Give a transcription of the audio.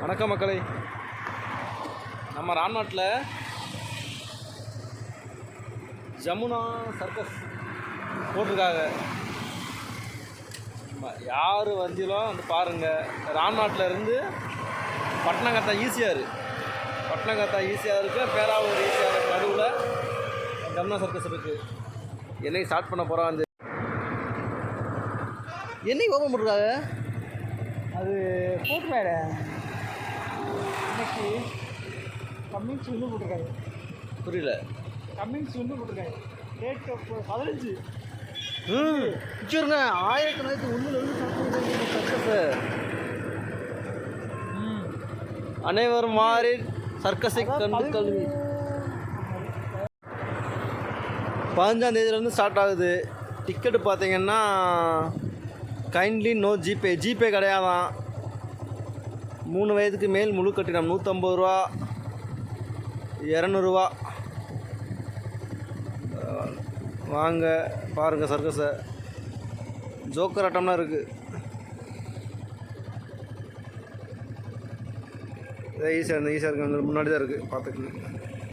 வணக்கம் மக்களே. நம்ம ராம்நாட்டில் ஜமுனா சர்க்கஸ் போட்டிருக்காங்க. யார் வந்தீங்களோ வந்து பாருங்கள். ராம்நாட்டில் இருந்து பட்னங்கத்தா ஈஸியாருக்கு பேராவூர் ஈஸியாருக்கு நடுவில் ஜமுனா சர்க்கஸ் இருக்குது. என்னைக்கு ஸ்டார்ட் பண்ண போகிறோம். அந்த என்னைக்கு ஓப்பன் பண்ணுறாங்க? அது போட்டு வேட இன்னைக்கு கம்மிங் சூன்னு போட்டிருக்காங்க. புரியல. கம்மிங் சூன்னு போட்டிருக்காங்க. டேட் 15. வச்சுருங்க. 1901 சர்க்கஸு. அனைவரும் மாறி சர்க்கஸை கண்டு கல்வி. 15ஆம் தேதியிலேருந்து ஸ்டார்ட் ஆகுது. டிக்கெட்டு பார்த்தீங்கன்னா கைண்ட்லி நோ ஜிபே கிடையாதான். 3 வயதுக்கு மேல் முழு கட்டினம் 150 ரூபா, 200 ரூபா. வாங்க பாருங்கள் சர்க்கஸை. ஜோக்கர் ஆட்டம்லாம் இருக்குது. ஈஸியாக இருக்குது. முன்னாடி தான் இருக்குது பார்த்துக்கணும்.